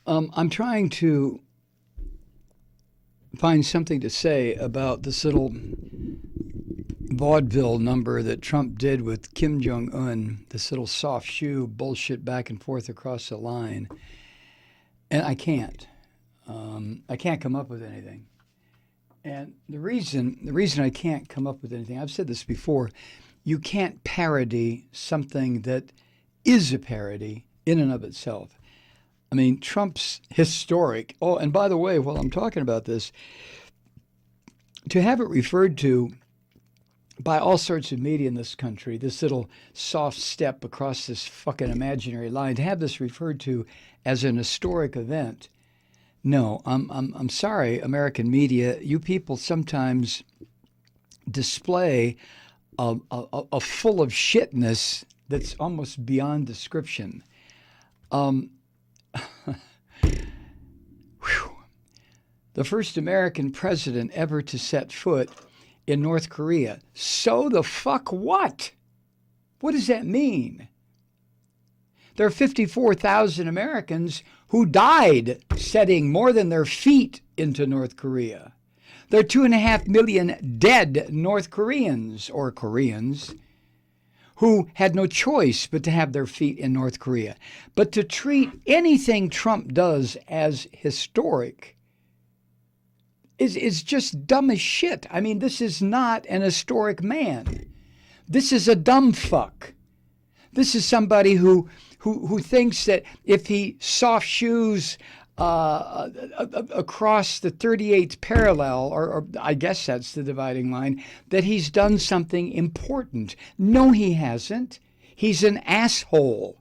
I'm trying to find something to say about this little vaudeville number that Trump did with Kim Jong Un, this little soft shoe bullshit back and forth across the line, and I can't. I can't come up with anything. And the reason I can't come up with anything, I've said this before, you can't parody something that is a parody in and of itself. I mean, Trump's historic. Oh, and by the way, while I'm talking about this, to have it referred to by all sorts of media in this country, this little soft step across this fucking imaginary line, to have this referred to as an historic event. No, I'm sorry, American media. You people sometimes display a full of shitness that's almost beyond description. The first American president ever to set foot in North Korea. So the fuck what? What does that mean? There are 54,000 Americans who died setting more than their feet into North Korea. There are 2.5 million dead North Koreans or Koreans who had no choice but to have their feet in North Korea. But to treat anything Trump does as historic is just dumb as shit. I mean, this is not an historic man. This is a dumb fuck. This is somebody who thinks that if he soft shoes across the 38th parallel, or I guess that's the dividing line, that he's done something important. No, he hasn't. He's an asshole.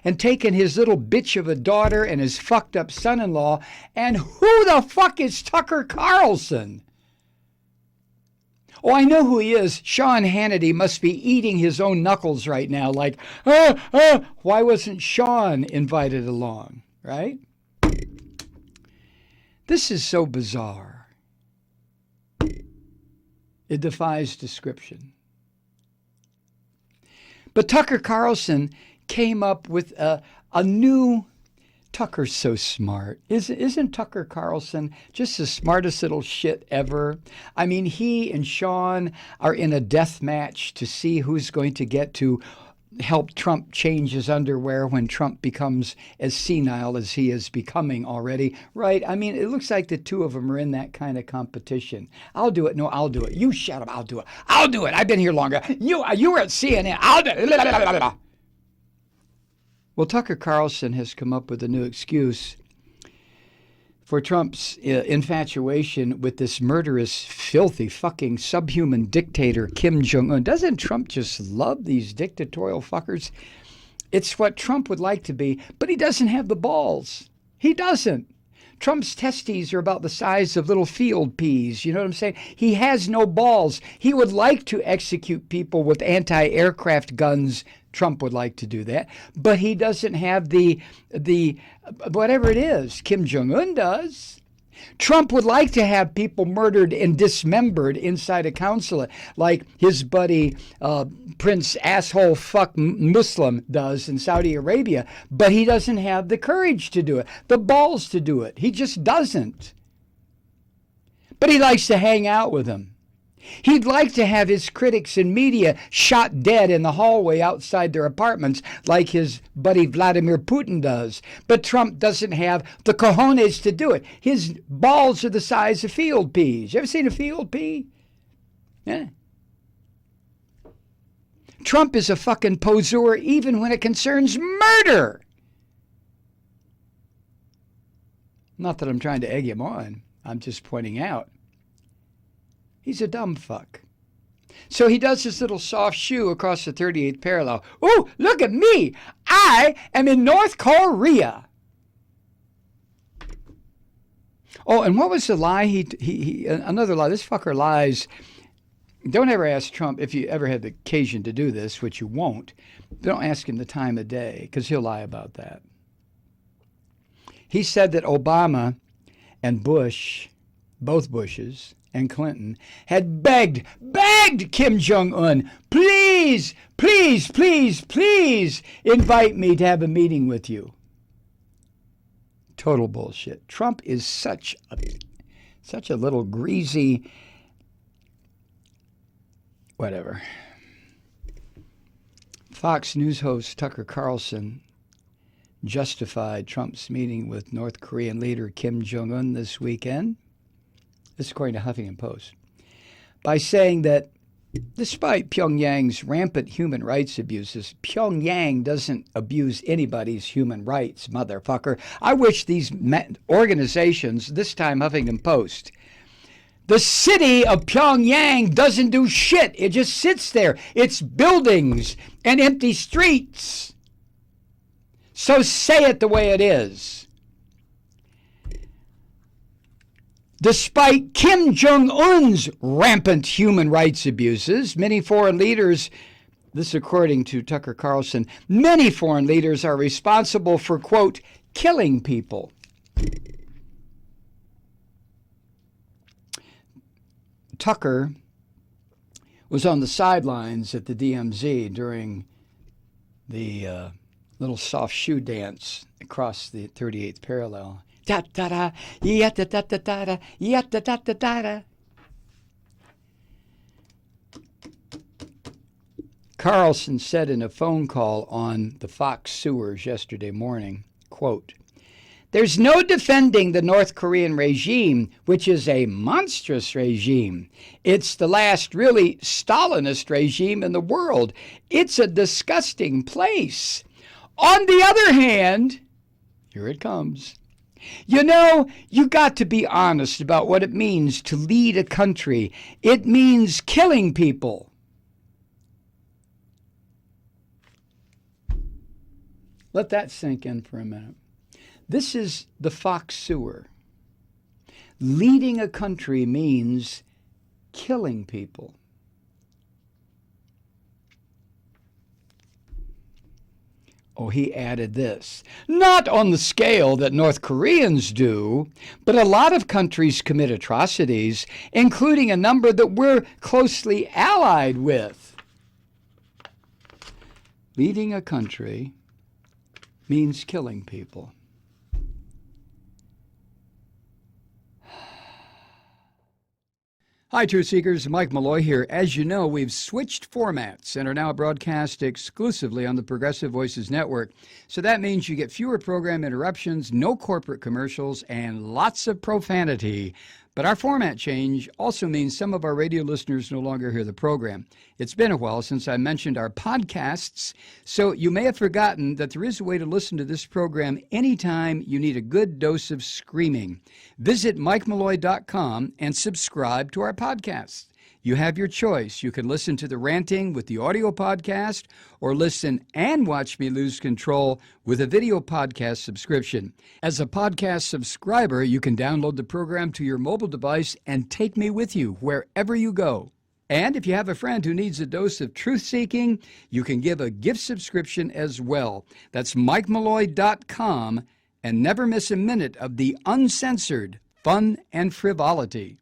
And taken his little bitch of a daughter and his fucked up son-in-law, and who the fuck is Tucker Carlson? Oh, I know who he is. Sean Hannity must be eating his own knuckles right now, like, why wasn't Sean invited along, right? This is so bizarre. It defies description. But Tucker Carlson came up with a new... Tucker's so smart. Isn't Tucker Carlson just the smartest little shit ever? I mean, he and Sean are in a death match to see who's going to get to help Trump change his underwear when Trump becomes as senile as he is becoming already, right? I mean, it looks like the two of them are in that kind of competition. I'll do it. No, I'll do it. You shut up. I'll do it. I'll do it. I've been here longer. You were at CNN. I'll do it. Well, Tucker Carlson has come up with a new excuse for Trump's infatuation with this murderous, filthy, fucking subhuman dictator, Kim Jong-un. Doesn't Trump just love these dictatorial fuckers? It's what Trump would like to be, but he doesn't have the balls. He doesn't. Trump's testes are about the size of little field peas. You know what I'm saying? He has no balls. He would like to execute people with anti-aircraft guns. Trump would like to do that, but he doesn't have the whatever it is. Kim Jong-un does. Trump would like to have people murdered and dismembered inside a consulate, like his buddy Prince Asshole Fuck Muslim does in Saudi Arabia, but he doesn't have the courage to do it, the balls to do it. He just doesn't. But he likes to hang out with them. He'd like to have his critics and media shot dead in the hallway outside their apartments like his buddy Vladimir Putin does. But Trump doesn't have the cojones to do it. His balls are the size of field peas. You ever seen a field pea? Yeah. Trump is a fucking poseur even when it concerns murder. Not that I'm trying to egg him on. I'm just pointing out. He's a dumb fuck. So he does this little soft shoe across the 38th parallel. Ooh, look at me. I am in North Korea. Oh, and what was the lie? Another lie. This fucker lies. Don't ever ask Trump, if you ever had the occasion to do this, which you won't, don't ask him the time of day, because he'll lie about that. He said that Obama and Bush, both Bushes, and Clinton had begged Kim Jong-un, please, please, please, please invite me to have a meeting with you. Total bullshit. Trump is such a little greasy whatever. Fox News host Tucker Carlson justified Trump's meeting with North Korean leader Kim Jong-un this weekend, this is according to Huffington Post, by saying that despite Pyongyang's rampant human rights abuses, Pyongyang doesn't abuse anybody's human rights, motherfucker. I wish these organizations, this time Huffington Post, the city of Pyongyang doesn't do shit. It just sits there. It's buildings and empty streets. So say it the way it is. Despite Kim Jong-un's rampant human rights abuses, many foreign leaders, this according to Tucker Carlson, many foreign leaders are responsible for, quote, killing people. Tucker was on the sidelines at the DMZ during the little soft shoe dance across the 38th parallel. Da da da, ya da da da da, ya da da da da. Carlson said in a phone call on the Fox sewers yesterday morning, quote, "There's no defending the North Korean regime, which is a monstrous regime. It's the last really Stalinist regime in the world. It's a disgusting place. On the other hand," here it comes, "you know, you got to be honest about what it means to lead a country. It means killing people." Let that sink in for a minute. This is the Fox sewer. Leading a country means killing people. Oh, he added this. Not on the scale that North Koreans do, but a lot of countries commit atrocities, including a number that we're closely allied with. Leading a country means killing people. Hi, Truth Seekers. Mike Malloy here. As you know, we've switched formats and are now broadcast exclusively on the Progressive Voices Network. So that means you get fewer program interruptions, no corporate commercials, and lots of profanity. But our format change also means some of our radio listeners no longer hear the program. It's been a while since I mentioned our podcasts, so you may have forgotten that there is a way to listen to this program anytime you need a good dose of screaming. Visit MikeMalloy.com and subscribe to our podcasts. You have your choice. You can listen to the ranting with the audio podcast or listen and watch me lose control with a video podcast subscription. As a podcast subscriber, you can download the program to your mobile device and take me with you wherever you go. And if you have a friend who needs a dose of truth-seeking, you can give a gift subscription as well. That's MikeMalloy.com, and never miss a minute of the uncensored fun and frivolity.